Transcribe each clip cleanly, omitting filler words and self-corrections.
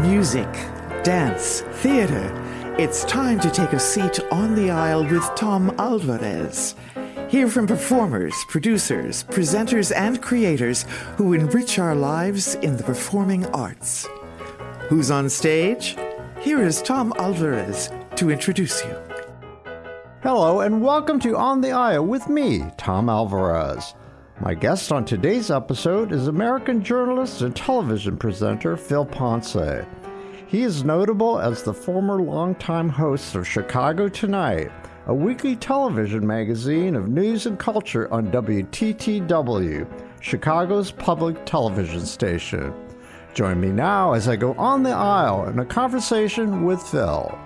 Music, dance, theater. It's time to take a seat on the aisle with Tom Alvarez. Hear from performers, producers, presenters, and creators who enrich our lives in the performing arts. Who's on stage? Here is Tom Alvarez to introduce you. Hello, and welcome to On the Aisle with me, Tom Alvarez. My guest on today's episode is American journalist and television presenter Phil Ponce. He is notable as the former longtime host of Chicago Tonight, a weekly television magazine of news and culture on WTTW, Chicago's public television station. Join me now as I go on the aisle in a conversation with Phil.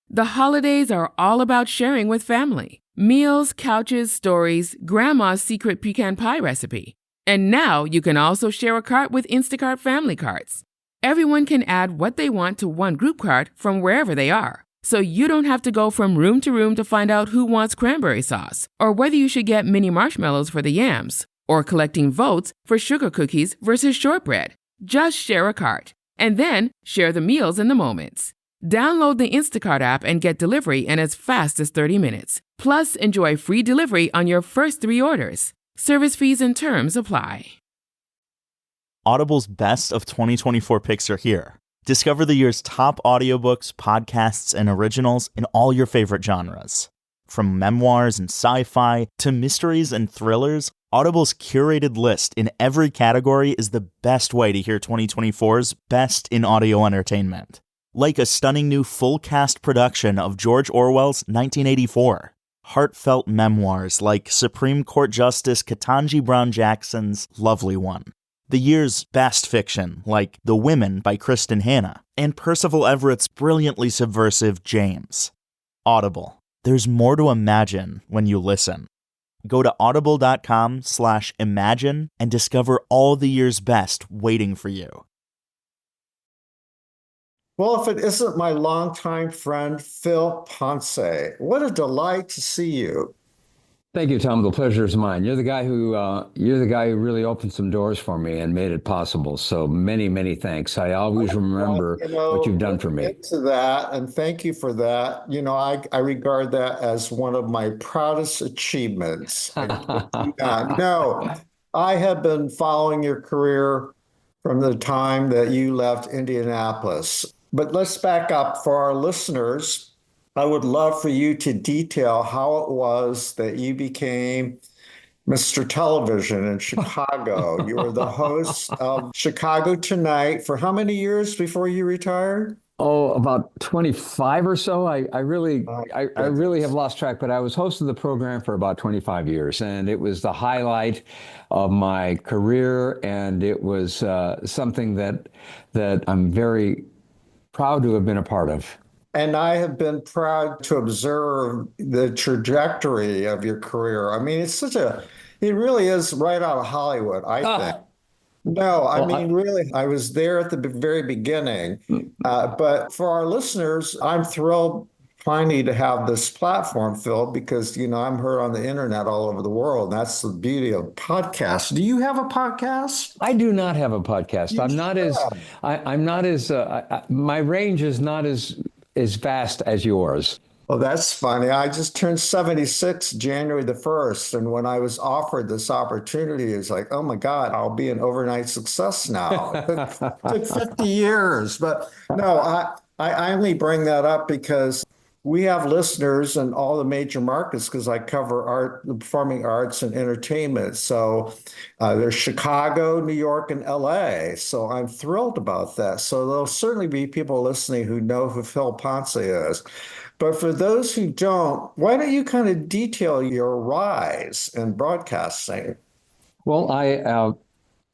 The holidays are all about sharing with family. Meals, couches, stories, Grandma's secret pecan pie recipe. And now you can also share a cart with Instacart Family Carts. Everyone can add what they want to one group cart from wherever they are. So you don't have to go from room to room to find out who wants cranberry sauce, or whether you should get mini marshmallows for the yams, or collecting votes for sugar cookies versus shortbread. Just share a cart, and then share the meals and the moments. Download the Instacart app and get delivery in as fast as 30 minutes. Plus, enjoy free delivery on your first 3 orders. Service fees and terms apply. Audible's Best of 2024 picks are here. Discover the year's top audiobooks, podcasts, and originals in all your favorite genres. From memoirs and sci-fi to mysteries and thrillers, Audible's curated list in every category is the best way to hear 2024's best in audio entertainment. Like a stunning new full-cast production of George Orwell's 1984. Heartfelt memoirs like Supreme Court Justice Ketanji Brown Jackson's Lovely One. The year's best fiction like The Women by Kristen Hanna. And Percival Everett's brilliantly subversive James. Audible. There's more to imagine when you listen. Go to audible.com/imagine and discover all the year's best waiting for you. Well, if it isn't my longtime friend, Phil Ponce, what a delight to see you. Thank you, Tom. The pleasure is mine. You're the guy who really opened some doors for me and made it possible. So many, many thanks. I always remember what you've done for me. To that, and thank you for that. I regard that as one of my proudest achievements. No, I have been following your career from the time that you left Indianapolis. But let's back up for our listeners. I would love for you to detail how it was that you became Mr. Television in Chicago. You were the host of Chicago Tonight for how many years before you retired? Oh, about 25 or so. I really have lost track, but I was host of the program for about 25 years, and it was the highlight of my career, and it was something that I'm very proud to have been a part of. And I have been proud to observe the trajectory of your career. I mean, it really is right out of Hollywood, I think. No, really, I was there at the very beginning. But for our listeners, I'm thrilled finally to have this platform, Phil, because, I'm heard on the internet all over the world. That's the beauty of podcasts. Do you have a podcast? I do not have a podcast. My range is not as vast as yours. Well, that's funny. I just turned 76 January the 1st. And when I was offered this opportunity, it's like, oh my God, I'll be an overnight success now. It took 50 years. But no, I only bring that up because we have listeners in all the major markets because I cover art, the performing arts and entertainment. So there's Chicago, New York, and LA. So I'm thrilled about that. So there'll certainly be people listening who know who Phil Ponce is. But for those who don't, why don't you kind of detail your rise in broadcasting? Well,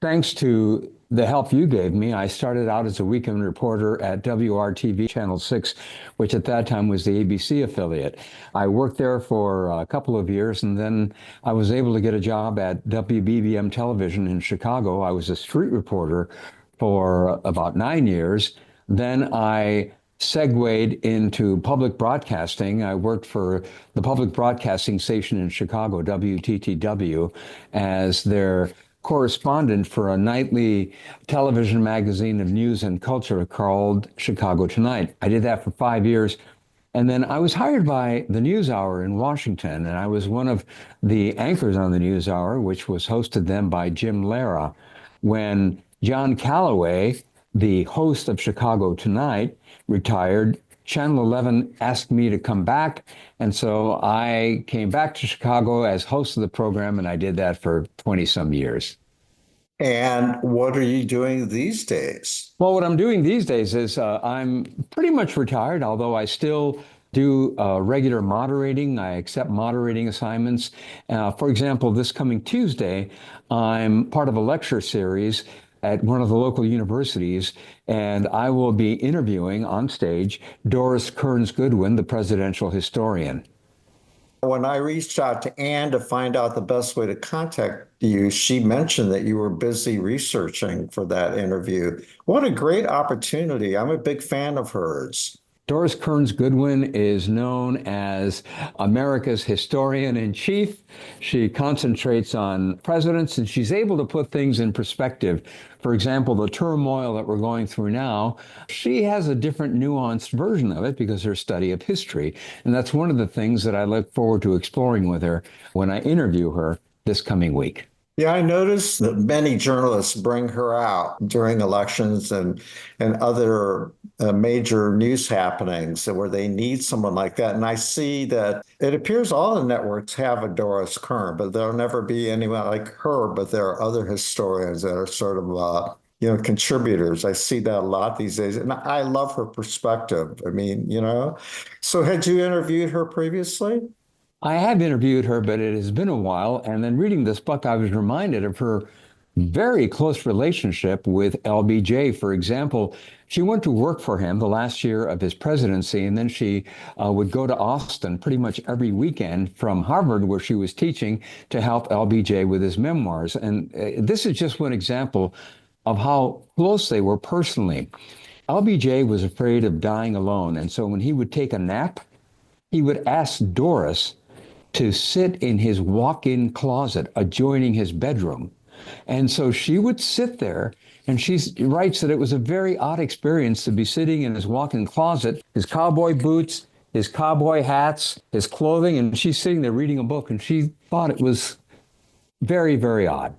thanks to the help you gave me, I started out as a weekend reporter at WRTV Channel 6, which at that time was the ABC affiliate. I worked there for a couple of years, and then I was able to get a job at WBBM Television in Chicago. I was a street reporter for about 9 years. Then I segued into public broadcasting. I worked for the public broadcasting station in Chicago, WTTW, as their correspondent for a nightly television magazine of news and culture called Chicago Tonight. I did that for 5 years. And then I was hired by the NewsHour in Washington, and I was one of the anchors on the NewsHour, which was hosted then by Jim Lehrer. When John Calloway, the host of Chicago Tonight, retired, Channel 11 asked me to come back. And so I came back to Chicago as host of the program, and I did that for 20 some years. And what are you doing these days? Well, what I'm doing these days is I'm pretty much retired, although I still do regular moderating. I accept moderating assignments. For example, this coming Tuesday, I'm part of a lecture series at one of the local universities, and I will be interviewing on stage Doris Kearns Goodwin, the presidential historian. When I reached out to Anne to find out the best way to contact you, she mentioned that you were busy researching for that interview. What a great opportunity. I'm a big fan of hers. Doris Kearns Goodwin is known as America's historian in chief. She concentrates on presidents, and she's able to put things in perspective. For example, the turmoil that we're going through now, she has a different nuanced version of it because her study of history. And that's one of the things that I look forward to exploring with her when I interview her this coming week. Yeah, I noticed that many journalists bring her out during elections and other major news happenings where they need someone like that. And I see that it appears all the networks have a Doris Kearns, but there'll never be anyone like her. But there are other historians that are sort of contributors. I see that a lot these days, and I love her perspective. I mean, So had you interviewed her previously? I have interviewed her, but it has been a while. And then reading this book, I was reminded of her very close relationship with LBJ. For example, she went to work for him the last year of his presidency, and then she would go to Austin pretty much every weekend from Harvard, where she was teaching, to help LBJ with his memoirs. And this is just one example of how close they were personally. LBJ was afraid of dying alone, and so when he would take a nap, he would ask Doris to sit in his walk-in closet adjoining his bedroom. And so she would sit there, and she writes that it was a very odd experience to be sitting in his walk-in closet, his cowboy boots, his cowboy hats, his clothing, and she's sitting there reading a book, and she thought it was very, very odd.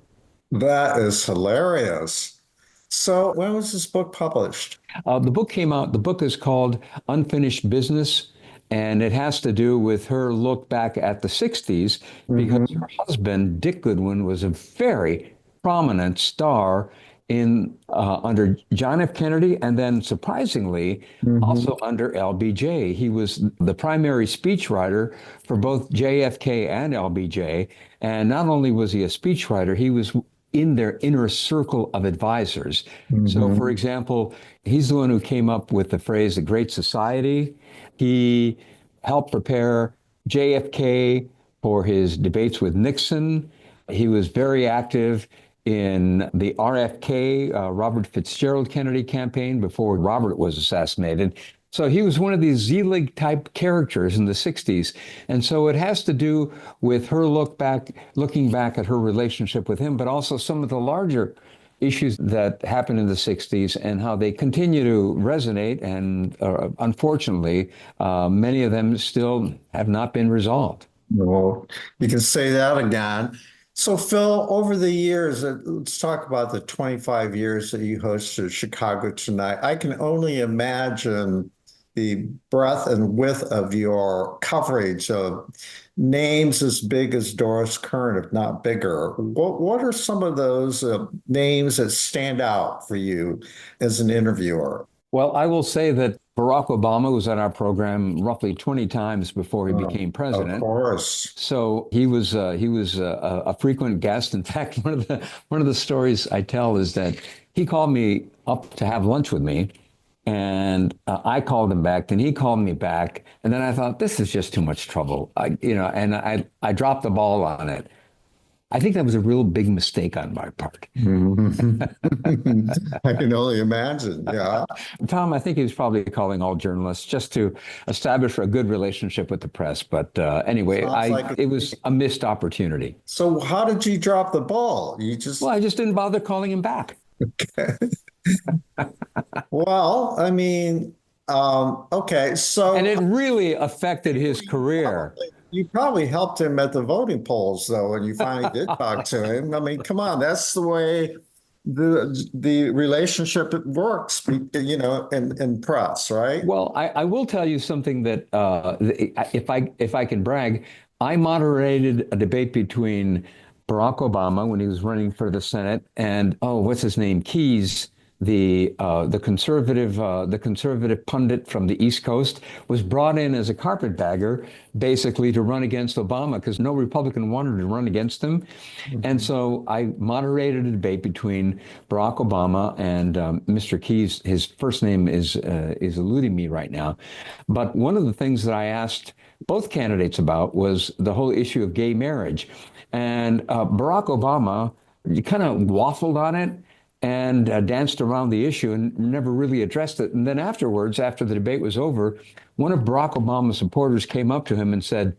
That is hilarious. So when was this book published? The book came out, the book is called Unfinished Business. And it has to do with her look back at the 60s because her husband, Dick Goodwin, was a very prominent star in under John F. Kennedy, and then surprisingly, also under LBJ. He was the primary speechwriter for both JFK and LBJ. And not only was he a speechwriter, he was in their inner circle of advisors. So, for example, he's the one who came up with the phrase, the Great Society. He helped prepare JFK for his debates with Nixon. He was very active in the RFK, Robert Fitzgerald Kennedy campaign before Robert was assassinated. So he was one of these Z-League type characters in the 60s. And so it has to do with her looking back at her relationship with him, but also some of the larger issues that happened in the 60s and how they continue to resonate. And unfortunately, many of them still have not been resolved. Well, you can say that again. So, Phil, over the years, let's talk about the 25 years that you hosted Chicago Tonight. I can only imagine the breadth and width of your coverage of names as big as Doris Kearns, if not bigger. What are some of those names that stand out for you as an interviewer? Well, I will say that Barack Obama was on our program roughly 20 times before he became president. Of course. So he was a frequent guest. In fact, one of the stories I tell is that he called me up to have lunch with me, and I called him back, and he called me back, and then I thought, this is just too much trouble, and I dropped the ball on it. I think that was a real big mistake on my part. I can only imagine. Yeah. Tom, I think he was probably calling all journalists just to establish a good relationship with the press. But anyway, Sounds like it was a missed opportunity. So how did you drop the ball? You Well, just I just didn't bother calling him back. well, I mean, okay, And so it really affected his career. you probably helped him at the voting polls, though, when you finally did talk to him. I mean, come on, that's the way the relationship works, in press, right? Well, I will tell you something that if I can brag, I moderated a debate between Barack Obama when he was running for the Senate and what's his name, Keyes, the conservative pundit from the East Coast, was brought in as a carpetbagger, basically to run against Obama because no Republican wanted to run against him. And so I moderated a debate between Barack Obama and Mr. Keyes. His first name is eluding me right now. But one of the things that I asked both candidates about was the whole issue of gay marriage. And Barack Obama kind of waffled on it and danced around the issue and never really addressed it. And then afterwards, after the debate was over, one of Barack Obama's supporters came up to him and said,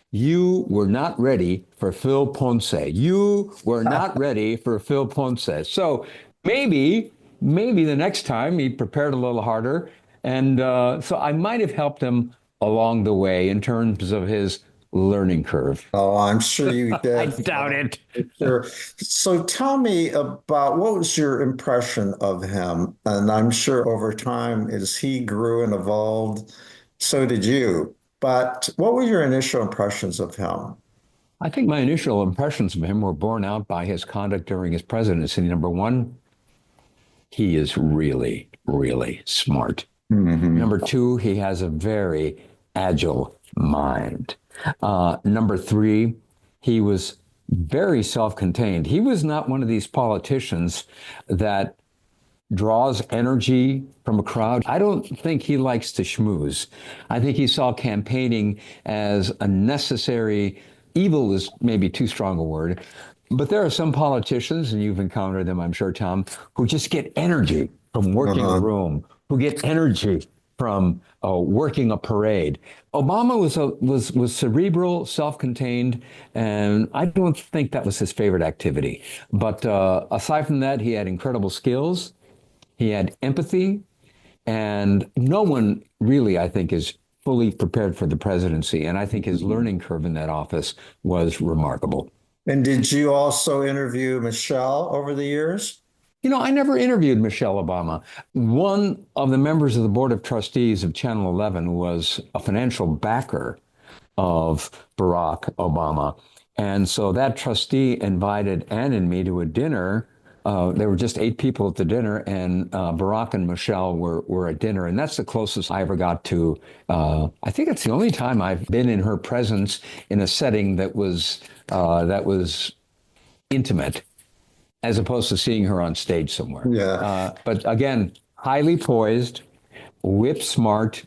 "You were not ready for Phil Ponce. You were not ready for Phil Ponce." So maybe the next time he prepared a little harder. And so I might have helped him along the way in terms of his learning curve. Oh, I'm sure you did. I doubt it. Sure. So tell me about what was your impression of him? And I'm sure over time, as he grew and evolved, so did you. But what were your initial impressions of him? I think my initial impressions of him were borne out by his conduct during his presidency. Number one, he is really, really smart. Number two, he has a very agile mind. Number three, he was very self-contained. He was not one of these politicians that draws energy from a crowd. I don't think he likes to schmooze. I think he saw campaigning as a necessary evil is maybe too strong a word. But there are some politicians, and you've encountered them, I'm sure, Tom, who just get energy from working a room, who get energy from working a parade. Obama was cerebral, self-contained, and I don't think that was his favorite activity. But aside from that, he had incredible skills. He had empathy, and no one really, I think, is fully prepared for the presidency. And I think his learning curve in that office was remarkable. And did you also interview Michelle over the years? You know, I never interviewed Michelle Obama. One of the members of the board of trustees of Channel 11 was a financial backer of Barack Obama. And so that trustee invited Ann and me to a dinner. There were just 8 people at the dinner, and Barack and Michelle were at dinner. And that's the closest I ever got to. I think it's the only time I've been in her presence in a setting that was intimate, as opposed to seeing her on stage somewhere. Yeah. But again, highly poised, whip smart,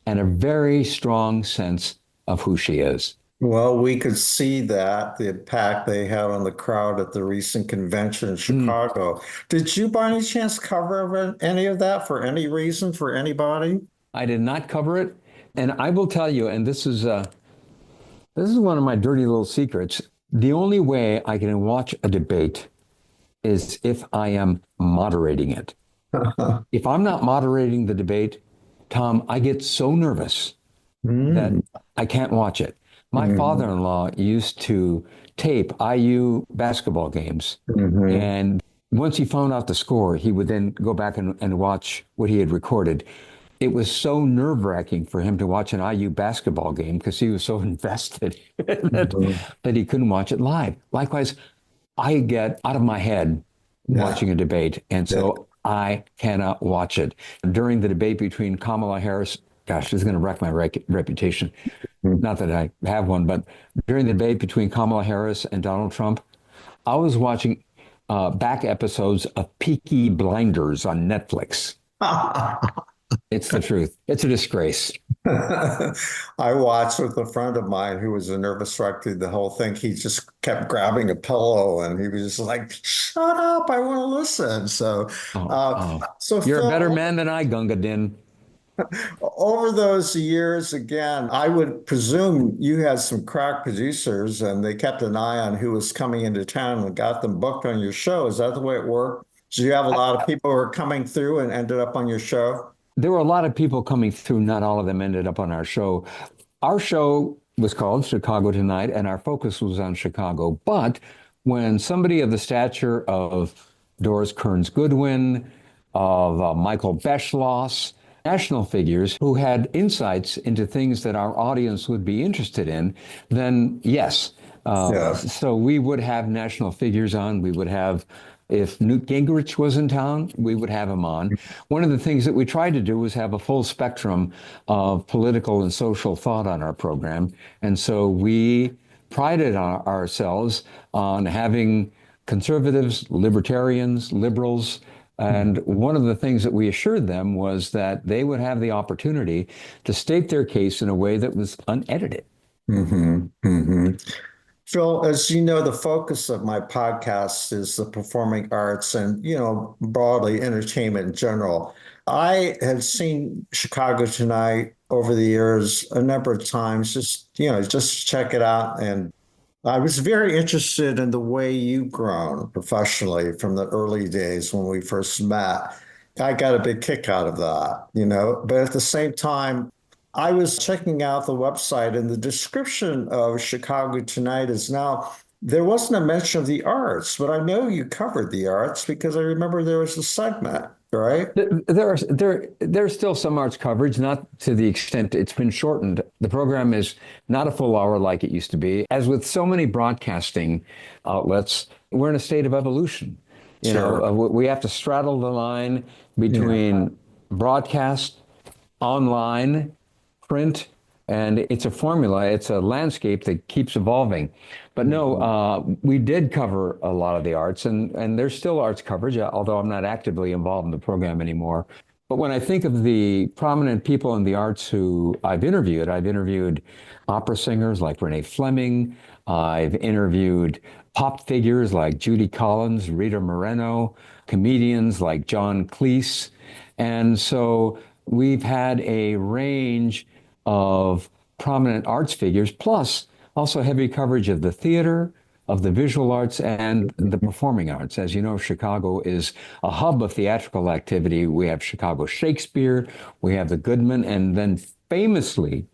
and a very strong sense of who she is. Well, we could see that, the impact they had on the crowd at the recent convention in Chicago. Did you, by any chance, cover any of that for any reason, for anybody? I did not cover it. And I will tell you, and this is one of my dirty little secrets, the only way I can watch a debate is if I am moderating it. If I'm not moderating the debate, Tom, I get so nervous that I can't watch it. My father-in-law used to tape IU basketball games. And once he found out the score, he would then go back and watch what he had recorded. It was so nerve-wracking for him to watch an IU basketball game because he was so invested that he couldn't watch it live. Likewise, I get out of my head watching a debate, and so I cannot watch it. During the debate between Kamala Harris, gosh, this is going to wreck my reputation. Not that I have one, but during the debate between Kamala Harris and Donald Trump, I was watching back episodes of Peaky Blinders on Netflix. It's the truth. It's a disgrace. I watched with a friend of mine who was a nervous wreck through the whole thing. He just kept grabbing a pillow and he was just like, shut up, I want to listen. So, Oh, uh, oh. so You're a better Phil, man than I, Gunga Din. over those years, again, I would presume you had some crack producers and they kept an eye on who was coming into town and got them booked on your show. Is that the way it worked? Do you have a lot of people who are coming through and ended up on your show? There were a lot of people coming through. Not all of them ended up on our show. Our show was called Chicago Tonight, and our focus was on Chicago. But when somebody of the stature of Doris Kearns Goodwin, of Michael Beschloss, national figures who had insights into things that our audience would be interested in, then yes. Yeah. So we would have national figures on. We would have, if Newt Gingrich was in town, we would have him on. One of the things that we tried to do was have a full spectrum of political and social thought on our program. And so we prided ourselves on having conservatives, libertarians, liberals. And one of the things that we assured them was that they would have the opportunity to state their case in a way that was unedited. Mm-hmm. Mm-hmm. Phil, as you know, the focus of my podcast is the performing arts and, broadly entertainment in general. I have seen Chicago Tonight over the years a number of times, just to check it out. And I was very interested in the way you've grown professionally from the early days when we first met. I got a big kick out of that, but at the same time, I was checking out the website and the description of Chicago Tonight is now, there wasn't a mention of the arts, but I know you covered the arts because I remember there was a segment, right? There's still some arts coverage, not to the extent it's been shortened. The program is not a full hour like it used to be. As with so many broadcasting outlets, we're in a state of evolution. We have to straddle the line between broadcast, online, print, and it's a formula. It's a landscape that keeps evolving. But no, we did cover a lot of the arts, and there's still arts coverage, although I'm not actively involved in the program anymore. But when I think of the prominent people in the arts who I've interviewed opera singers like Renee Fleming. I've interviewed pop figures like Judy Collins, Rita Moreno, comedians like John Cleese. And so we've had a range of prominent arts figures, plus also heavy coverage of the theater, of the visual arts, and the performing arts. As you know, Chicago is a hub of theatrical activity. We have Chicago Shakespeare, we have the Goodman, and then famously,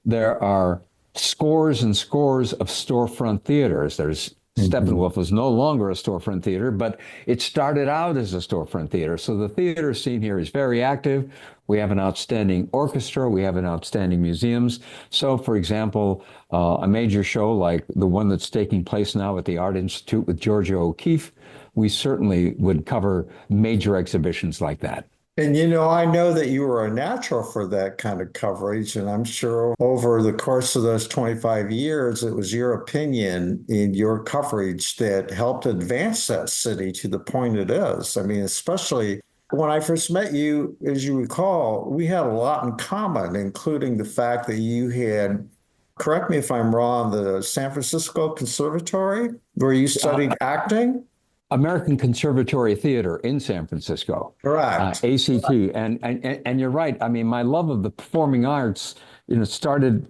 there are scores and scores of storefront theaters. There's Steppenwolf was no longer a storefront theater, but it started out as a storefront theater. So the theater scene here is very active. We have an outstanding orchestra. We have an outstanding museums. So, for example, a major show like the one that's taking place now at the Art Institute with Georgia O'Keeffe, we certainly would cover major exhibitions like that. And I know that you were a natural for that kind of coverage, and I'm sure over the course of those 25 years, it was your opinion in your coverage that helped advance that city to the point it is. I mean, especially when I first met you, as you recall, we had a lot in common, including the fact that you had, correct me if I'm wrong, the San Francisco Conservatory, where you studied acting. American Conservatory Theater in San Francisco. Correct. ACT. And you're right. I mean, my love of the performing arts, started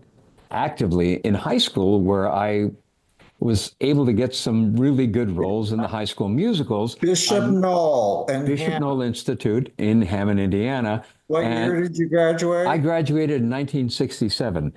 actively in high school, where I was able to get some really good roles in the high school musicals. Bishop Knoll and Bishop Knoll Institute in Hammond, Indiana. What year did you graduate? I graduated in 1967.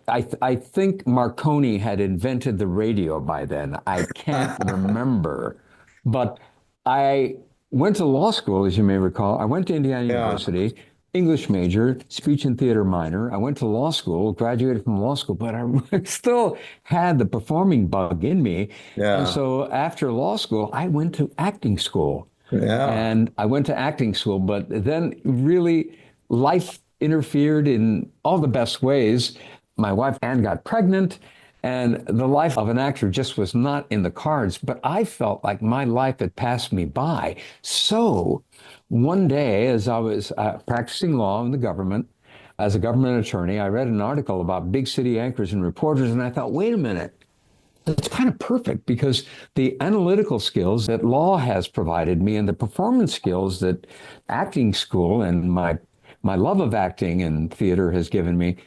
I think Marconi had invented the radio by then. I can't remember. But I went to law school, as you may recall. I went to Indiana University, English major, speech and theater minor. I went to law school, graduated from law school, but I still had the performing bug in me. Yeah. And so after law school, I went to acting school. Yeah. And I went to acting school, but then really life interfered in all the best ways. My wife, Ann, got pregnant, And the life of an actor just was not in the cards, but I felt like my life had passed me by. So one day, as I was practicing law in the government, as a government attorney, I read an article about big city anchors and reporters, and I thought, wait a minute. It's kind of perfect because the analytical skills that law has provided me and the performance skills that acting school and my love of acting and theater has given me,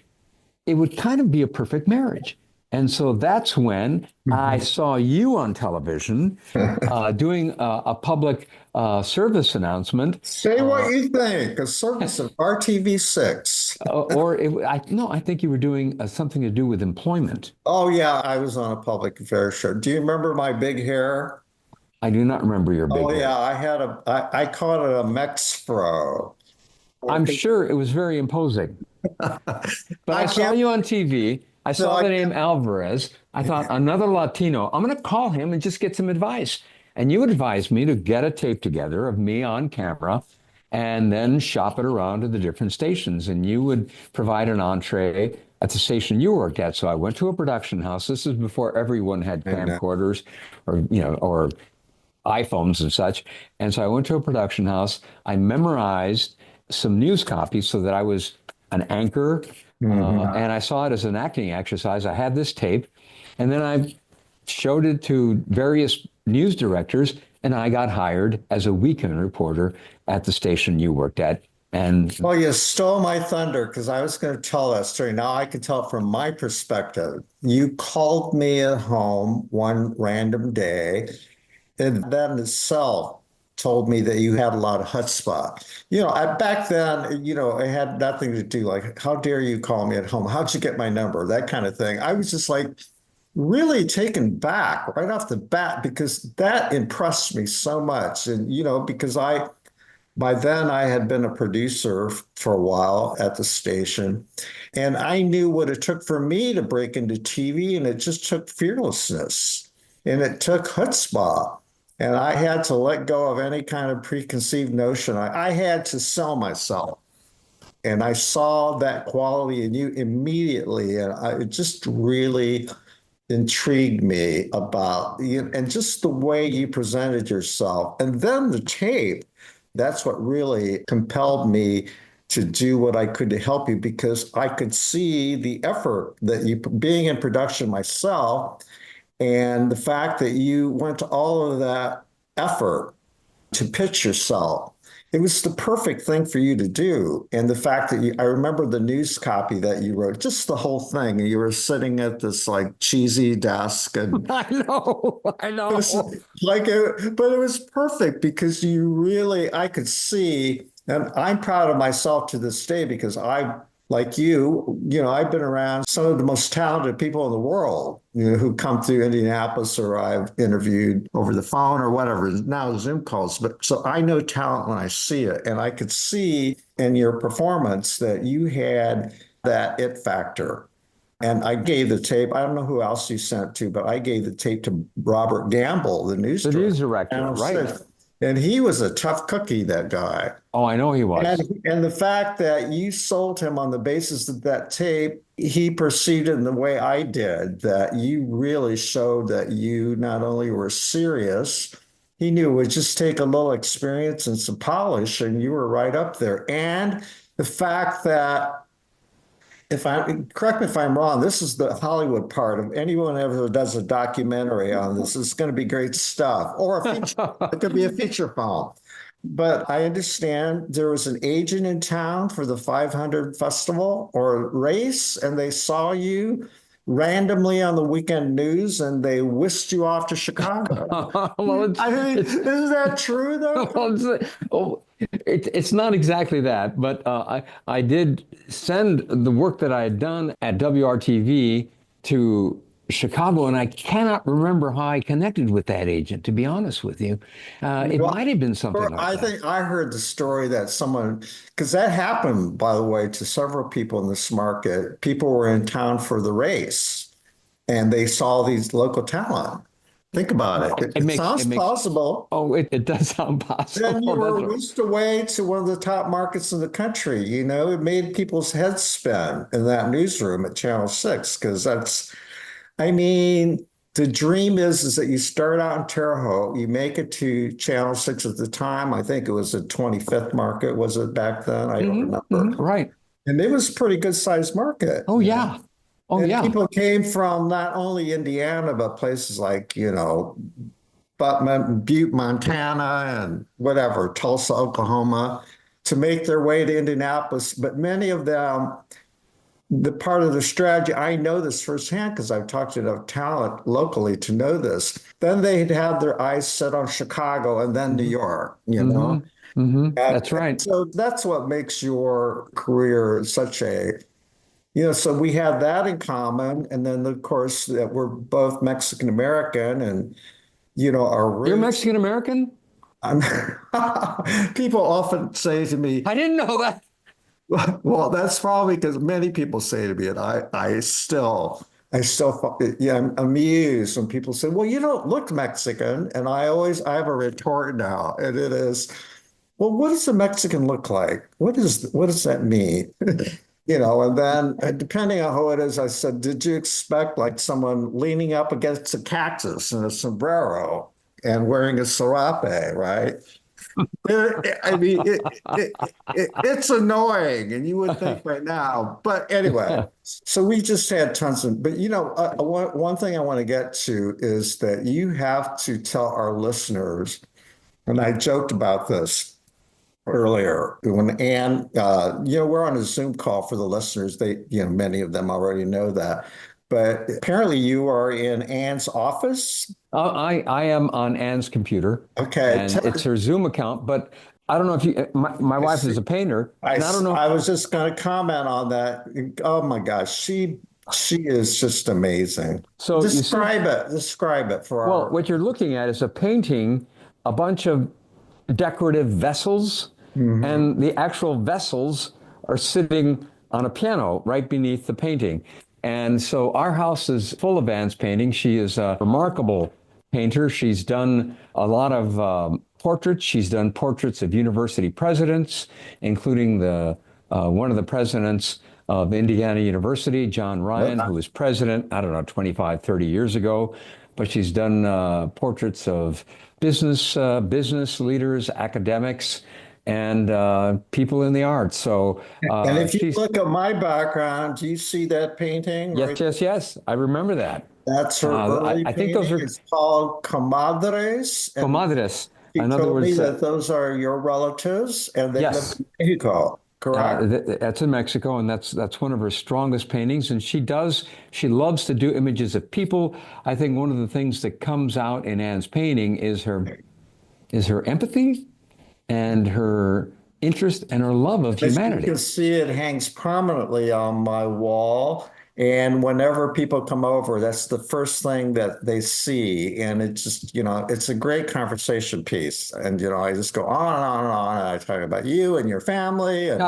it would kind of be a perfect marriage. And so that's when I saw you on television doing a public service announcement. Say what you think. A service of RTV6. I think you were doing something to do with employment. Oh, yeah, I was on a public affairs show. Do you remember my big hair? I do not remember your big Oh, hair. yeah, I called it a Mex fro. I'm sure it was very imposing. But I saw you on TV. I saw the name Alvarez. I thought, another Latino. I'm going to call him and just get some advice. And you advised me to get a tape together of me on camera and then shop it around to the different stations. And you would provide an entree at the station you worked at. So I went to a production house. This is before everyone had camcorders or iPhones and such. And so I went to a production house. I memorized some news copies so that I was an anchor. And I saw it as an acting exercise. I had this tape, and then I showed it to various news directors, and I got hired as a weekend reporter at the station you worked at. And well, you stole my thunder because I was going to tell that story. Now I can tell it from my perspective. You called me at home one random day, and that in itself told me that you had a lot of chutzpah. Back then, it had nothing to do like, how dare you call me at home? How'd you get my number? That kind of thing. I was just like really taken back right off the bat because that impressed me so much. And, because by then I had been a producer for a while at the station, and I knew what it took for me to break into TV, and it just took fearlessness and it took chutzpah. And I had to let go of any kind of preconceived notion. I had to sell myself. And I saw that quality in you immediately. And it just really intrigued me about you and just the way you presented yourself. And then the tape, that's what really compelled me to do what I could to help you because I could see the effort that you, being in production myself, and the fact that you went to all of that effort to pitch yourself, it was the perfect thing for you to do. And the fact that I remember the news copy that you wrote, just the whole thing. And you were sitting at this like cheesy desk. And I know. but it was perfect because I could see, and I'm proud of myself to this day because like I've been around some of the most talented people in the world, who come through Indianapolis or I've interviewed over the phone or whatever, now Zoom calls. But so I know talent when I see it. And I could see in your performance that you had that it factor. And I gave the tape. I don't know who else you sent to, but I gave the tape to Robert Gamble, the news director, right. And he was a tough cookie, that guy. Oh, I know he was. And the fact that you sold him on the basis of that tape, he perceived it in the way I did, that you really showed that you not only were serious, he knew it would just take a little experience and some polish, and you were right up there. And the fact that, correct me if I'm wrong, this is the Hollywood part of anyone ever does a documentary on this. It's going to be great stuff, or a feature. It could be a feature film. But I understand there was an agent in town for the 500 festival or race, and they saw you randomly on the weekend news, and they whisked you off to Chicago. Well, isn't that true, though? It's not exactly that, but I did send the work that I had done at WRTV to Chicago, and I cannot remember how I connected with that agent, to be honest with you. It might have been something like that. I think I heard the story that because that happened, by the way, to several people in this market. People were in town for the race, and they saw these local talent. Think about it. It sounds plausible. Oh, it does sound possible. Then you were whisked away to one of the top markets in the country. It made people's heads spin in that newsroom at Channel 6, because I mean, the dream is that you start out in Terre Haute, you make it to Channel 6 at the time. I think it was the 25th market, was it back then? I don't remember. Right. And it was a pretty good sized market. Oh, yeah. Oh, And yeah. people came from not only Indiana, but places like, Butte, Montana, and whatever, Tulsa, Oklahoma, to make their way to Indianapolis. But many of them, the part of the strategy, I know this firsthand because I've talked to enough talent locally to know this. Then they'd have their eyes set on Chicago and then New York, That's right. so that's what makes your career such so we had that in common. And then, of course, that we're both Mexican American and, our You're roots. Mexican American? I'm, people often say to me, I didn't know that. well, that's probably because many people say to me, and I'm amused when people say, well, you don't look Mexican. And I have a retort now, and it is, well, what does a Mexican look like? What does that mean? And then depending on who it is, I said, did you expect like someone leaning up against a cactus in a sombrero and wearing a serape, right? I mean, it's annoying, and you would think right now. But anyway, so we just had tons of. But one thing I want to get to is that you have to tell our listeners, and I joked about this earlier when Anne, we're on a Zoom call for the listeners. They, many of them already know that. But apparently you are in Anne's office. I am on Anne's computer. Okay. And it's her Zoom account, but I don't know if my wife is a painter, and I don't know. I was just going to comment on that. Oh my gosh, she is just amazing. So describe it for our. Well, what you're looking at is a painting, a bunch of decorative vessels, and the actual vessels are sitting on a piano right beneath the painting. And so our house is full of Anne's paintings. She is a remarkable painter. She's done a lot of portraits. She's done portraits of university presidents, including one of the presidents of Indiana University, John Ryan, who was president, I don't know, 25, 30 years ago. But she's done portraits of business leaders, academics, and people in the arts. So, and if you look at my background, do you see that painting? Yes. I remember that. That's her early I think painting. those are. It's called Comadres. Comadres. She In other told me words, that those are your relatives, and they live yes. in Mexico. Correct. That's in Mexico, and that's one of her strongest paintings. And she loves to do images of people. I think one of the things that comes out in Anne's painting is her empathy and her interest and her love of humanity. You can see it hangs prominently on my wall. And whenever people come over, that's the first thing that they see. And it just, it's a great conversation piece. And, I just go on and on and on. And I talk about you and your family and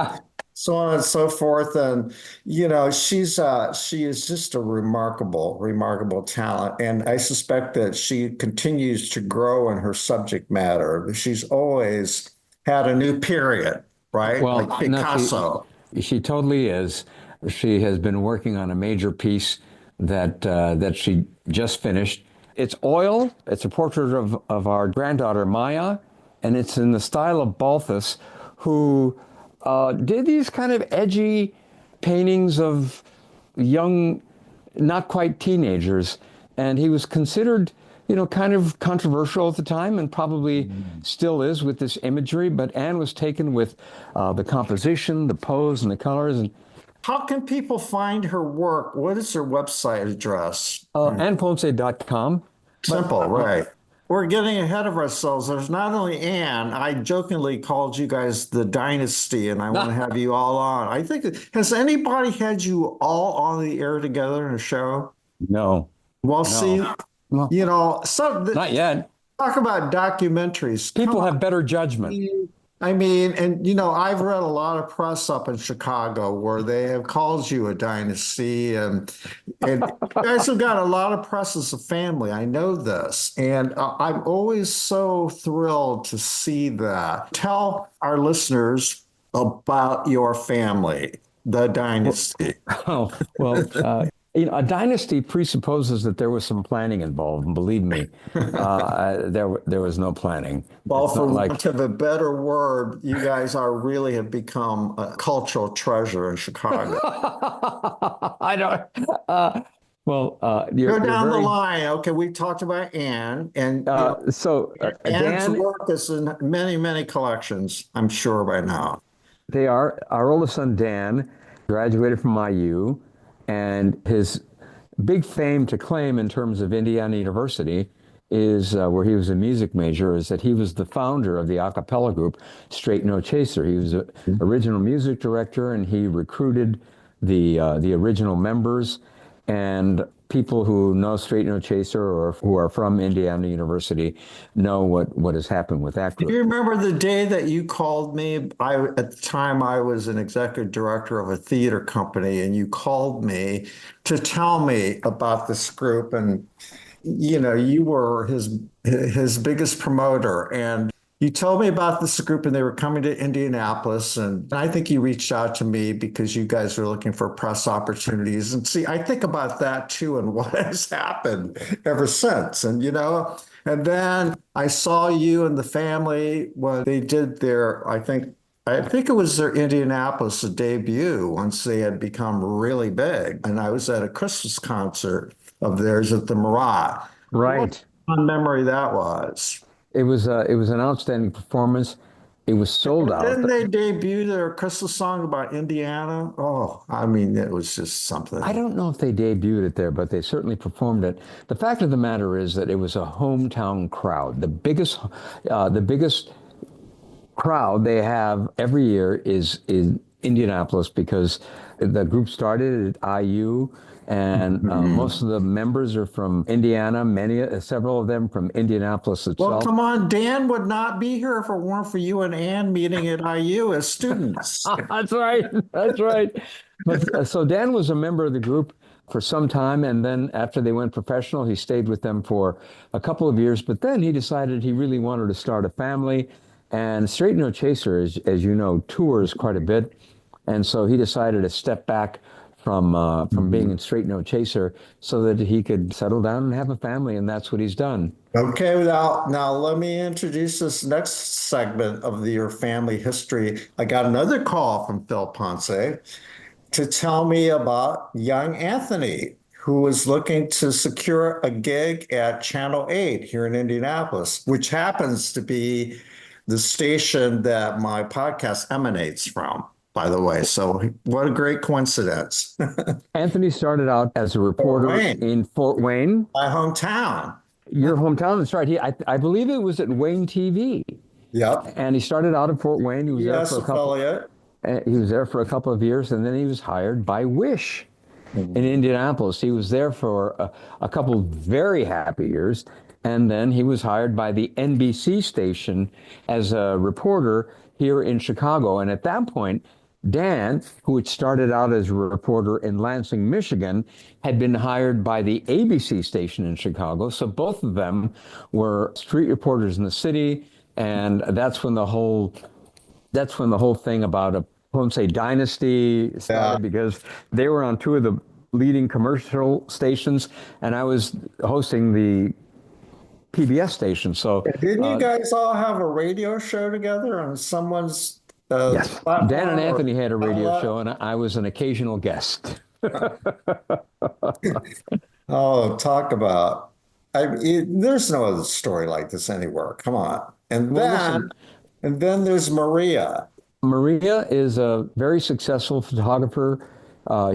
so on and so forth. And, she is just a remarkable, remarkable talent. And I suspect that she continues to grow in her subject matter. She's always had a new period, right? Well, like Picasso. No, she totally is. She has been working on a major piece that she just finished. It's oil. It's a portrait of our granddaughter Maya, and it's in the style of Balthus, who did these kind of edgy paintings of young, not quite teenagers, and he was considered, kind of controversial at the time, and probably still is with this imagery. But Anne was taken with the composition, the pose, and the colors, and. How can people find her work? What is her website address? AnnePonce.com. Simple, right. We're getting ahead of ourselves. There's not only Anne, I jokingly called you guys the dynasty, and I want to have you all on. I think, has anybody had you all on the air together in a show? No. Well, no. see, no. Not yet. Talk about documentaries. People have better judgment. I mean, and I've read a lot of press up in Chicago where they have called you a dynasty, and you guys have got a lot of press as a family. I know this, and I'm always so thrilled to see that. Tell our listeners about your family, the dynasty. A dynasty presupposes that there was some planning involved, and believe me, there was no planning. Well, It's for not like want of a better word, you guys are really have become a cultural treasure in Chicago. I don't. You're Go down the very. line. Okay, we talked about Anne, and Anne's Dan, work is in many, many collections, I'm sure by now. they are our oldest son Dan graduated from IU, and his big fame to claim in terms of Indiana University is where he was a music major, is that he was the founder of the a cappella group Straight No Chaser. He was the original music director, and he recruited the original members. And people who know Straight No Chaser or who are from Indiana University know what has happened with that Do group. you remember the day that you called me? At the time, I was an executive director of a theater company, and you called me to tell me about this group, and you were his biggest promoter, and you told me about this group, and they were coming to Indianapolis, and I think you reached out to me because you guys were looking for press opportunities. And see, I think about that too, and what has happened ever since. And then I saw you and the family when they did their, I think it was their Indianapolis debut once they had become really big. And I was at a Christmas concert of theirs at the Murat. What Right. a fun memory that was. It was an outstanding performance. It was sold out. Didn't they debut their Christmas song about Indiana? Oh, I mean, it was just I something. don't know if they debuted it there, but they certainly performed it. The fact of the matter is that it was a hometown crowd. The biggest crowd they have every year is in Indianapolis because the group started at IU, and most of the members are from Indiana. Several of them from Indianapolis Well, itself. come on, Dan would not be here if it weren't for you and Ann meeting at IU as students. That's right. That's right. But so Dan was a member of the group for some time, and then after they went professional, he stayed with them for a couple of years. But then he decided he really wanted to start a family. And Straight No Chaser, as you know, tours quite a bit, and so he decided to step back from being in Straight No Chaser so that he could settle down and have a family, and that's what he's done. Okay, now let me introduce this next segment of your family history. I got another call from Phil Ponce to tell me about young Anthony, who was looking to secure a gig at Channel 8 here in Indianapolis, which happens to be the station that my podcast emanates from, by the way. So what a great coincidence. Anthony started out as a Fort reporter Wayne, in Fort Wayne, my hometown. your hometown. That's right. I believe it was at Wayne TV, Yep. and he started out in Fort Wayne. He was there Yes, for a couple. affiliate. He was there for a couple of years, and then he was hired by Wish in Indianapolis. He was there for a couple of very happy years, and then he was hired by the NBC station as a reporter here in Chicago. And at that point, Dan, who had started out as a reporter in Lansing, Michigan, had been hired by the ABC station in Chicago. So both of them were street reporters in the city, and that's when the whole thing about a Ponce dynasty started, because they were on two of the leading commercial stations, and I was hosting the PBS station. So Didn't you guys all have a radio show together on someone's yes, platform? Dan and Anthony had a radio outlet? show, and I was an occasional guest. Oh, talk about. There's no other story like this anywhere. Come on. And Well, then, listen, and then there's Maria. Maria is a very successful photographer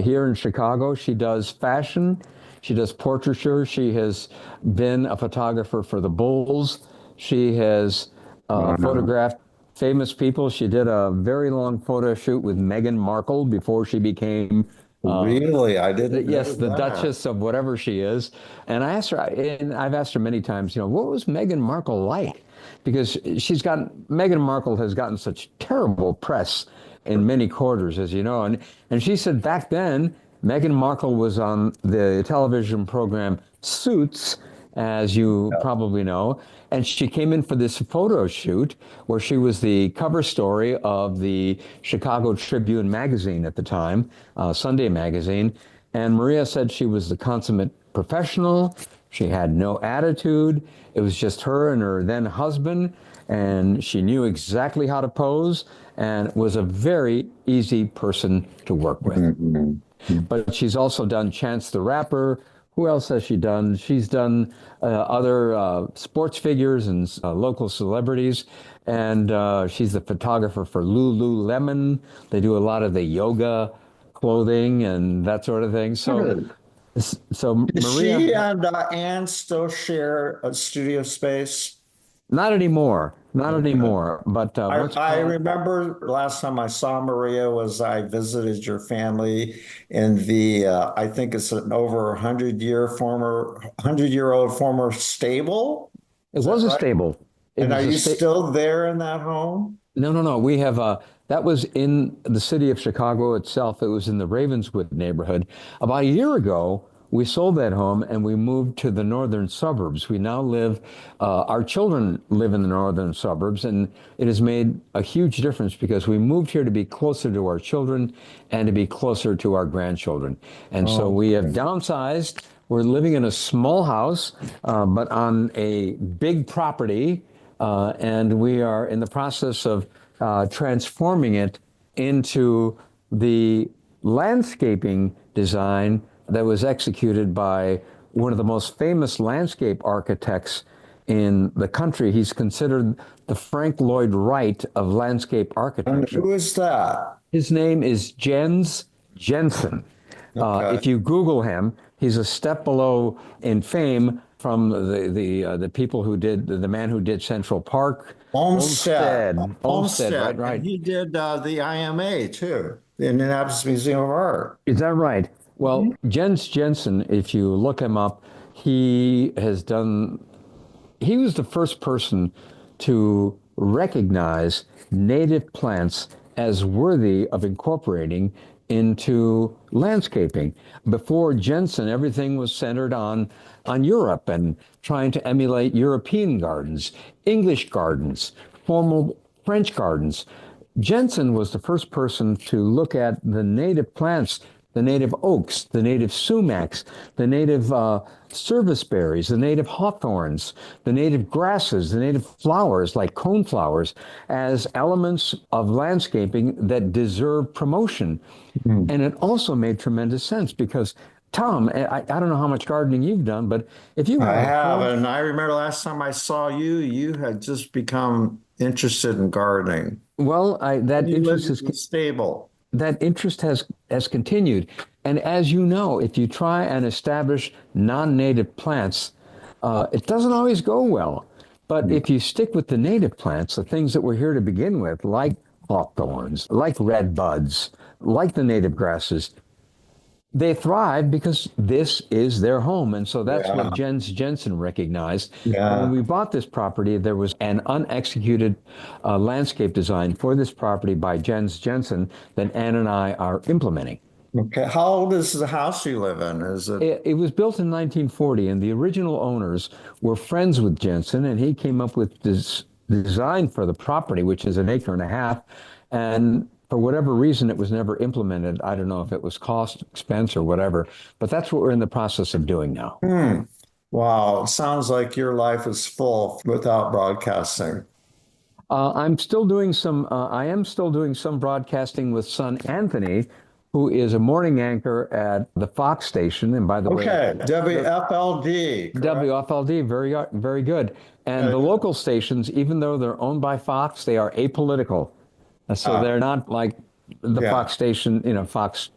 here in Chicago. She does fashion, she does portraiture. She has been a photographer for the Bulls. She has photographed famous people. She did a very long photo shoot with Meghan Markle before she became Really? I didn't know yes, the that. Duchess of whatever she is. And I asked her, and I've asked her many times, what was Meghan Markle like? Because Meghan Markle has gotten such terrible press in many quarters, as you know. And she said back then, Meghan Markle was on the television program Suits, as you probably know. And she came in for this photo shoot where she was the cover story of the Chicago Tribune magazine at the time, Sunday magazine. And Maria said she was the consummate professional. She had no attitude. It was just her and her then husband, and she knew exactly how to pose and was a very easy person to work with. But she's also done Chance the Rapper. Who else has she done? She's done other sports figures and local celebrities. And she's the photographer for Lululemon. They do a lot of the yoga clothing and that sort of thing. So Does Maria, she and Anne still share a studio space? not anymore, not anymore. But once I remember last time I saw Maria was I visited your family in the I think it's an over 100-year-old former stable. it Is that was a right? stable. It And are was a you still there in that home? No, no, no. We have that was in the city of Chicago itself. It was in the Ravenswood neighborhood. About a year ago, we sold that home and we moved to the northern suburbs. We now live, our children live in the northern suburbs, and it has made a huge difference because we moved here to be closer to our children and to be closer to our grandchildren. And so we have downsized. We're living in a small house, but on a big property. And we are in the process of transforming it into the landscaping design that was executed by one of the most famous landscape architects in the country. He's considered the Frank Lloyd Wright of landscape And architecture. who is that? His name is Jens Jensen. Okay. If you Google him, he's a step below in fame from the people who did the man who did Central Park. Olmsted, right, And right. he did the IMA too, the Indianapolis Museum of Art. Is that right? Well, Jens Jensen, if you look him up, he has done. He was the first person to recognize native plants as worthy of incorporating into landscaping. Before Jensen, everything was centered on Europe and trying to emulate European gardens, English gardens, formal French gardens. Jensen was the first person to look at the native plants, the native oaks, the native sumacs, the native serviceberries, the native hawthorns, the native grasses, the native flowers like coneflowers as elements of landscaping that deserve promotion. And it also made tremendous sense because Tom, I don't know how much gardening you've done, but if you I have have, and I remember last time I saw you, you had just become interested in gardening. well, that You interest lived in the stable. that interest has continued. And as you know, if you try and establish non-native plants, it doesn't always go well. But if you stick with the native plants, the things that we're here to begin with, like hawthorns, like red buds, like the native grasses, they thrive because this is their home. And so that's Yeah. what Jens Jensen recognized. Yeah. When we bought this property, there was an unexecuted landscape design for this property by Jens Jensen that Ann and I are implementing. Okay. How old is the house you live in? Is it? It was built in 1940, and the original owners were friends with Jensen, and he came up with this design for the property, which is an acre and a half. And for whatever reason, it was never implemented. I don't know if it was cost, expense, or whatever, but that's what we're in the process of doing now. Wow. It sounds like your life is full without broadcasting. I'm still doing some, I am still doing some broadcasting with son Anthony, who is a morning anchor at the Fox station. And by the way, Okay. WFLD. correct? WFLD, very good. And the local stations, even though they're owned by Fox, they are apolitical. So they're not like the Yeah. Fox station, Fox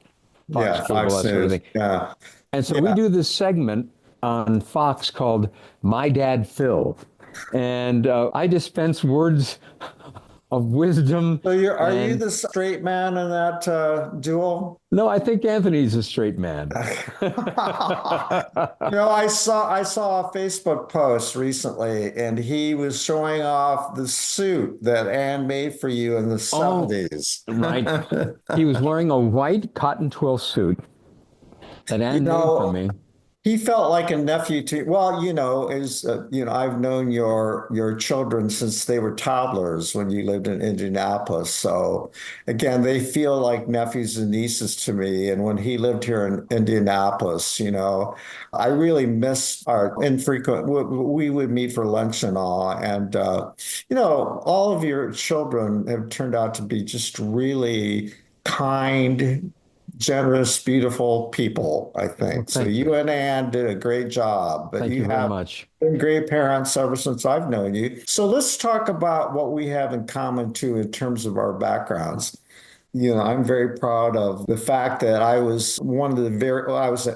Yeah. cable, Fox that sort of News. thing. Yeah. And so we do this segment on Fox called My Dad Phil. And I dispense words of wisdom. So are you and- the straight man in that duel? No, I think Anthony's a straight man. I saw a Facebook post recently, and he was showing off the suit that Anne made for you in the 70s. Right. He was wearing a white cotton twill suit that Ann made for me. He felt like a nephew to, well, I've known your children since they were toddlers when you lived in Indianapolis. So again, they feel like nephews and nieces to me. And when he lived here in Indianapolis, I really miss our infrequent, we would meet for lunch and all. And, all of your children have turned out to be just really kind, generous, beautiful people, I Well, think. So thank you you. and Ann did a great job, but Thank you you very have much. been great parents ever since I've known you. So let's talk about what we have in common too in terms of our backgrounds. I'm very proud of the fact that I was one of the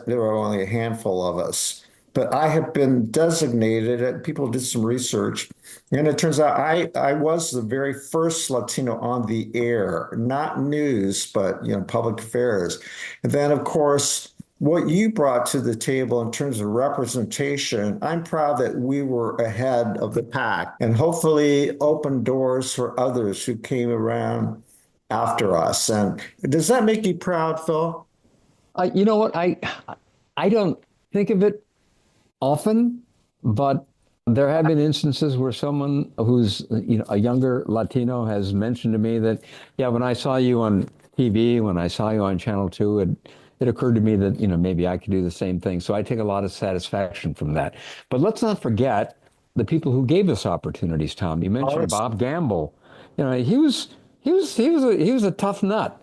there were only a handful of us, but I have been designated, and people did some research, and it turns out I was the very first Latino on the air, not news, but, public affairs. And then, of course, what you brought to the table in terms of representation, I'm proud that we were ahead of the pack and hopefully opened doors for others who came around after us. And does that make you proud, Phil? You know what? I don't think of it often, but there have been instances where someone who's, a younger Latino has mentioned to me that, yeah, when I saw you on TV, when I saw you on Channel 2, it occurred to me that, maybe I could do the same thing. So I take a lot of satisfaction from that. But let's not forget the people who gave us opportunities, Tom. You mentioned Bob Gamble. He was a tough nut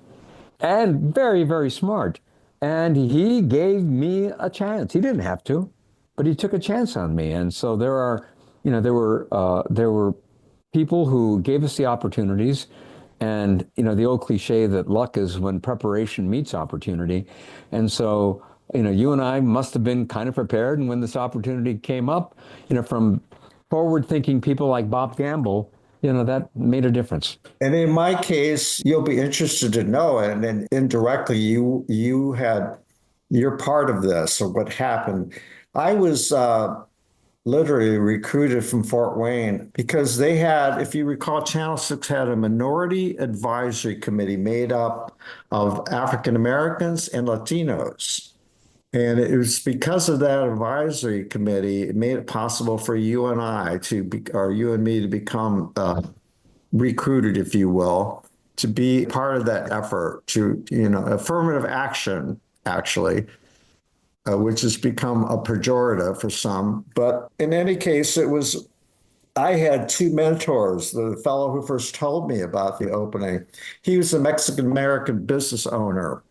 and very, very smart. And he gave me a chance. He didn't have to, but he took a chance on me. And so there were people who gave us the opportunities. And, the old cliche that luck is when preparation meets opportunity. And so, you and I must have been kind of prepared. And when this opportunity came up, from forward-thinking people like Bob Gamble, that made a difference. And in my case, you'll be interested to know, and then indirectly, you're part of this or what happened. I was literally recruited from Fort Wayne because they had, if you recall, Channel 6 had a minority advisory committee made up of African Americans and Latinos. And it was because of that advisory committee, it made it possible for you and I or you and me to become recruited, if you will, to be part of that effort to, affirmative action, actually, which has become a pejorative for some. But in any case, I had two mentors. The fellow who first told me about the opening, he was a Mexican American business owner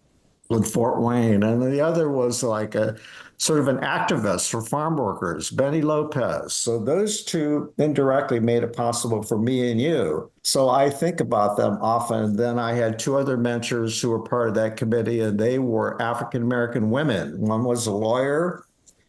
with Fort Wayne. And the other was like a sort of an activist for farm workers, Benny Lopez. So those two indirectly made it possible for me and you. So I think about them often. Then I had two other mentors who were part of that committee, and they were African American women. One was a lawyer,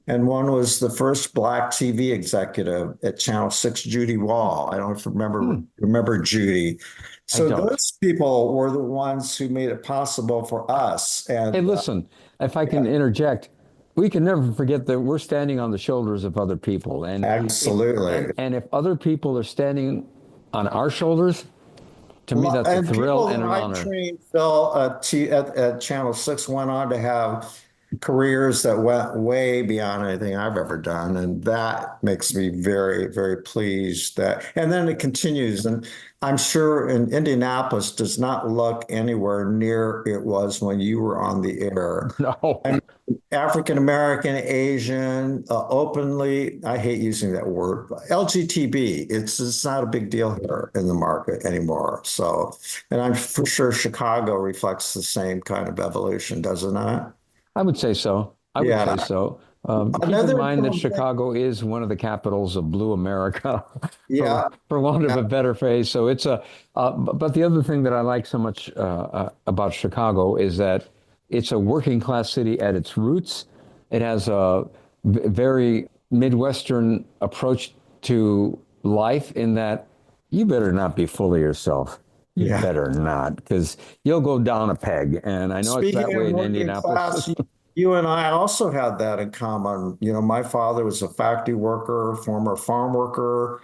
and one was the first Black TV executive at Channel 6, Judy Wall. I don't remember Judy. I So don't. those people were the ones who made it possible for us. Hey, And listen, if I can interject, we can never forget that we're standing on the shoulders of other people. absolutely. And if other people are standing on our shoulders, to me, Well, that's a and thrill people and that an I honor. trained, Phil, at Channel 6 went on to have careers that went way beyond anything I've ever done. And that makes me very, very pleased and then it continues. And I'm sure in Indianapolis does not look anywhere near it was when you were on the air. No. I mean, African American, Asian, openly, I hate using that word, but LGTB, it's not a big deal here in the market anymore. So, and I'm for sure Chicago reflects the same kind of evolution, does it not? I would say so. I would say Yeah. so. Keep in Another mind that important thing, Chicago is one of the capitals of Blue America, yeah, for want of yeah, a better phrase. So but the other thing that I like so much about Chicago is that it's a working class city at its roots. It has a very Midwestern approach to life in that you better not be full of yourself. You yeah. better not, because you'll go down a peg. And I know it's that Speaking of way in working Indianapolis. class, you and I also had that in common. My father was a factory worker, former farm worker,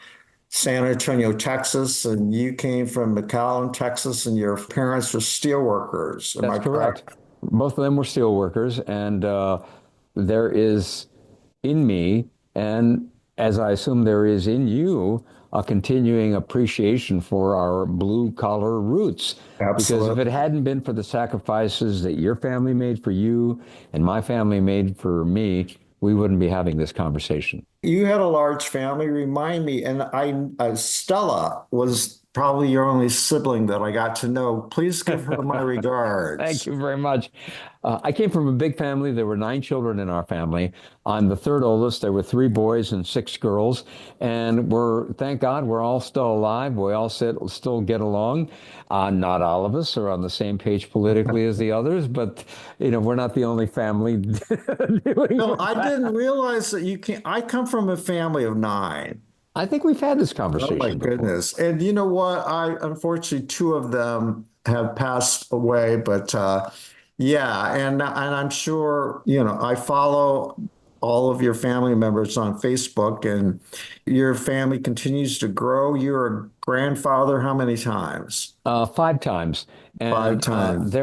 San Antonio, Texas, and you came from McAllen, Texas, and your parents were steel workers. Am That's I correct. correct? Both of them were steel workers, and there is in me, and as I assume there is in you, a continuing appreciation for our blue collar roots. Because if it Absolutely. hadn't been for the sacrifices that your family made for you and my family made for me, we wouldn't be having this conversation. You had a large family, remind me, and Stella was probably your only sibling that I got to know. Please give her my Thank regards. you very much. I came from a big family. There were 9 children in our family. I'm the third oldest. There were 3 boys and 6 girls. And thank God, we're all still alive. We all still get along. Not all of us are on the same page politically as the others, but we're not the only family doing No, I that. didn't realize that you can. I come from a family of 9. I think we've had this Oh my conversation before. goodness. And you know what? I unfortunately 2 of them have passed away, but yeah, and I'm sure, I follow all of your family members on Facebook and your family continues to grow. You're a grandfather how many times? 5 times. Five And times.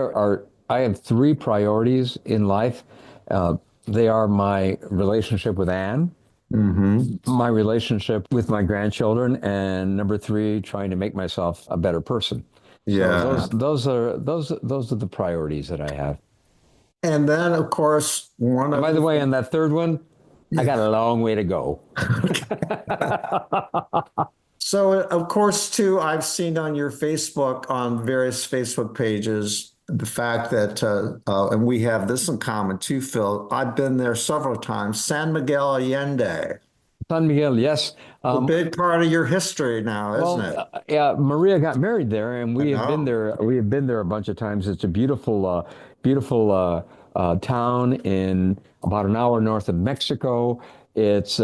I have 3 priorities in life. Uh, they are my relationship with Anne, Hmm. my relationship with my grandchildren, and number 3, trying to make myself a better person. So Yeah. those are the priorities that I have. And then of course, one And by other the way, thing. on that third one, I got a long way to go. So, of course, too, I've seen on your Facebook, on various Facebook pages, the fact that, and we have this in common too, Phil. I've been there several times. San Miguel Allende, San Miguel, yes. a Um, big part of your history now, isn't Well, it? yeah, Maria got married there, and I we have been know. there. We have been there a bunch of times. It's a beautiful town in about an hour north of Mexico. It's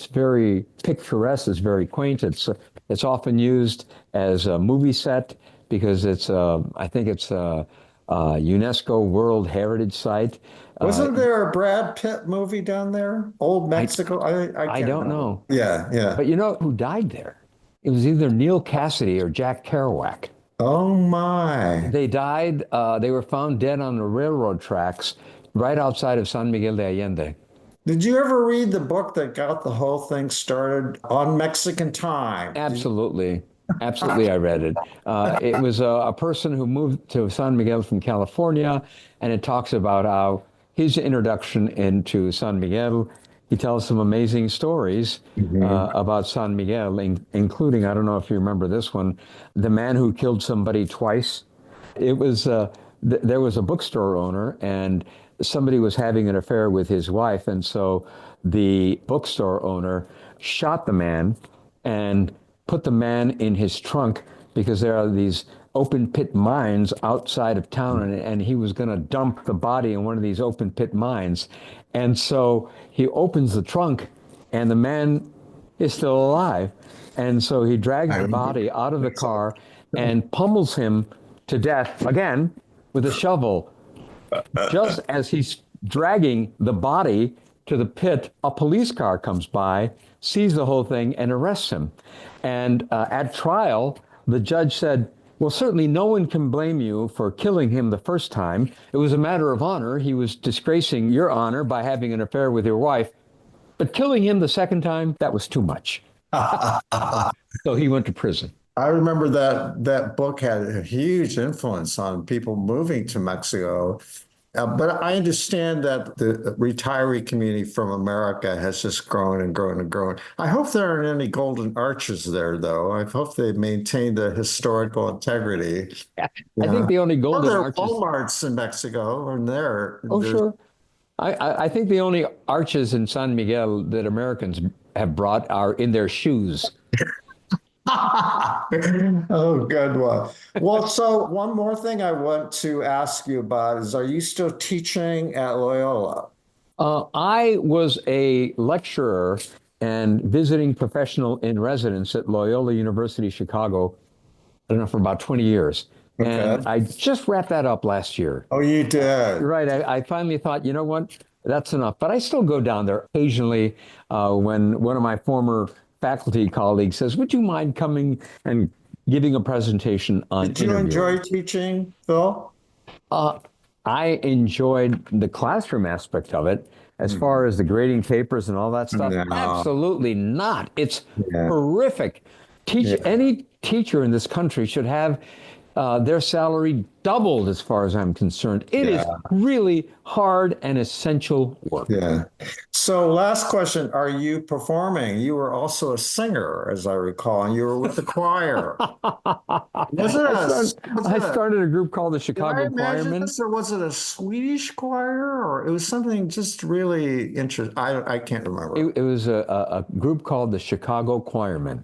very picturesque. It's very quaint. It's often used as a movie set because I think it's a UNESCO World Heritage Site. Uh, Wasn't there a Brad Pitt movie down there? Old I Mexico? I I can't don't remember. know, Yeah, yeah. but you know who died there? It was either Neil Cassidy or Jack Kerouac. Oh my. They died, they were found dead on the railroad tracks right outside of San Miguel de Allende. Did you ever read the book that got the whole thing started on Mexican time? Absolutely. Absolutely, I read it. It was a person who moved to San Miguel from California, and it talks about how his introduction into San Miguel. He tells some amazing stories Mhm. about San Miguel, including, I don't know if you remember this one, the man who killed somebody twice. It was there was a bookstore owner, and somebody was having an affair with his wife, and so the bookstore owner shot the man and put the man in his trunk because there are these open pit mines outside of town, and he was going to dump the body in one of these open pit mines. And so he opens the trunk, and the man is still alive. And so he drags I the remember. body out of the car and pummels him to death again with a shovel. Just as he's dragging the body to the pit, a police car comes by, sees the whole thing, and arrests him. And at trial, the judge said, well, certainly no one can blame you for killing him the first time. It was a matter of honor. He was disgracing your honor by having an affair with your wife. But killing him the second time, that was too much. So he went to prison. I remember that book had a huge influence on people moving to Mexico. But I understand that the retiree community from America has just grown and grown and grown. I hope there aren't any golden arches there, though. I hope they maintain the historical integrity. I think Yeah. the only Well, golden there are arches. Walmarts in Mexico, and Oh, there's sure. I think the only arches in San Miguel that Americans have brought are in their shoes. oh, good one. Well, so one more thing I want to ask you about is, are you still teaching at Loyola? I was a lecturer and visiting professional in residence at Loyola University Chicago, I don't know, for about 20 years. Okay. And I just wrapped that up last year. Oh, you did. Right. I finally thought, you know what? That's enough. But I still go down there occasionally when one of my former faculty colleagues says, would you mind coming and giving a presentation on Did you interviewing? enjoy teaching, Phil? Uh, I enjoyed the classroom aspect of it. as far as the grading papers and all that stuff, No. absolutely not. It's Yeah. horrific. Yeah. Any teacher in this country should have their salary doubled, as far as I'm concerned. It is really hard and essential work. Yeah. So last question, are you performing? You were also a singer, as I recall, and you were with the choir. I started a group called the Did I Chicago imagine Choirmen. this, or was it a Swedish choir, or it was something just really interesting? I can't remember. It was a group called the Chicago Choirmen.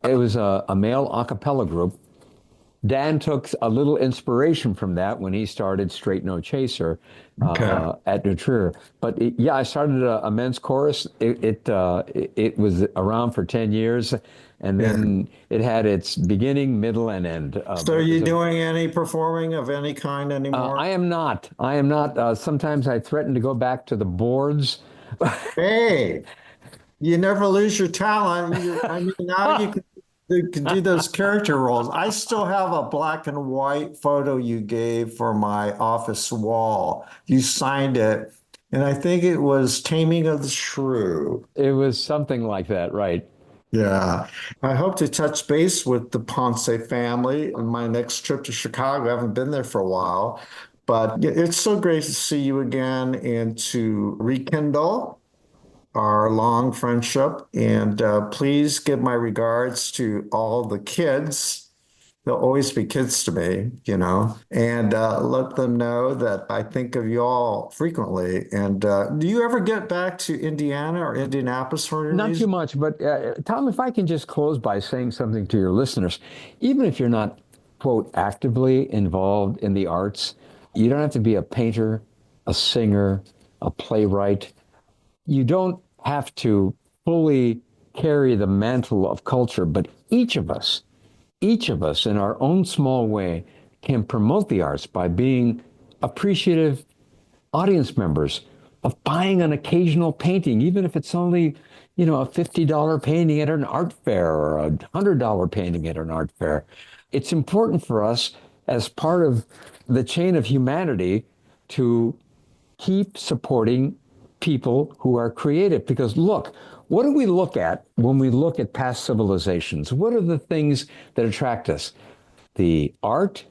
It was a male a cappella group. Dan took a little inspiration from that when he started Straight No Chaser at New Trier. But I started a men's chorus. It was around for 10 years, and then it had its beginning, middle, and end. So are you doing any performing of any kind anymore? I am not. Sometimes I threaten to go back to the boards. Hey, you never lose your talent. I mean, now you can do those character roles. I still have a black and white photo you gave for my office wall. You signed it, and I think it was Taming of the Shrew. It was something like that, right? Yeah. I hope to touch base with the Ponce family on my next trip to Chicago. I haven't been there for a while, but it's so great to see you again and to rekindle our long friendship. And please give my regards to all the kids. They'll always be kids to me, and let them know that I think of you all frequently. And do you ever get back to Indiana or Indianapolis for any Not reason? too much, but Tom, if I can just close by saying something to your listeners, even if you're not, quote, actively involved in the arts, you don't have to be a painter, a singer, a playwright. You don't have to fully carry the mantle of culture, but each of us in our own small way can promote the arts by being appreciative audience members, of buying an occasional painting, even if it's only, a $50 painting at an art fair or a $100 painting at an art fair. It's important for us as part of the chain of humanity to keep supporting people who are creative. Because look, what do we look at when we look at past civilizations? What are the things that attract us? The art,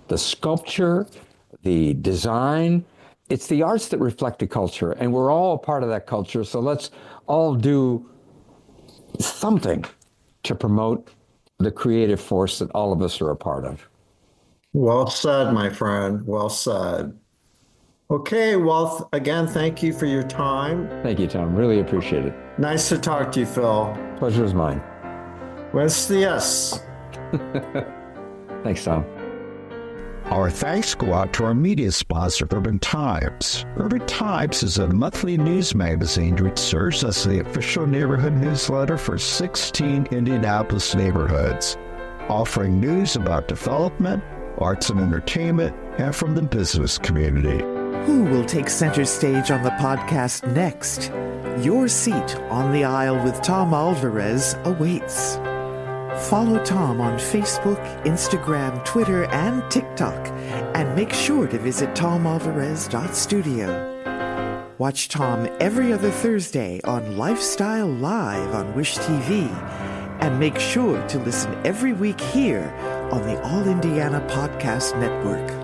the sculpture, the design. It's the arts that reflect the culture, and we're all a part of that culture. So let's all do something to promote the creative force that all of us are a part of. Well said, my friend. Well said. Okay, well, again, thank you for your time. Thank you, Tom. Really appreciate it. Nice to talk to you, Phil. Pleasure is mine. Buenos dias. Thanks, Tom. Our thanks go out to our media sponsor, Urban Times. Urban Times is a monthly news magazine which serves as the official neighborhood newsletter for 16 Indianapolis neighborhoods, offering news about development, arts and entertainment, and from the business community. Who will take center stage on the podcast next? Your seat on the aisle with Tom Alvarez awaits. Follow Tom on Facebook, Instagram, Twitter, and TikTok, and make sure to visit tomalvarez.studio. Watch Tom every other Thursday on Lifestyle Live on Wish TV, and make sure to listen every week here on the All Indiana Podcast Network.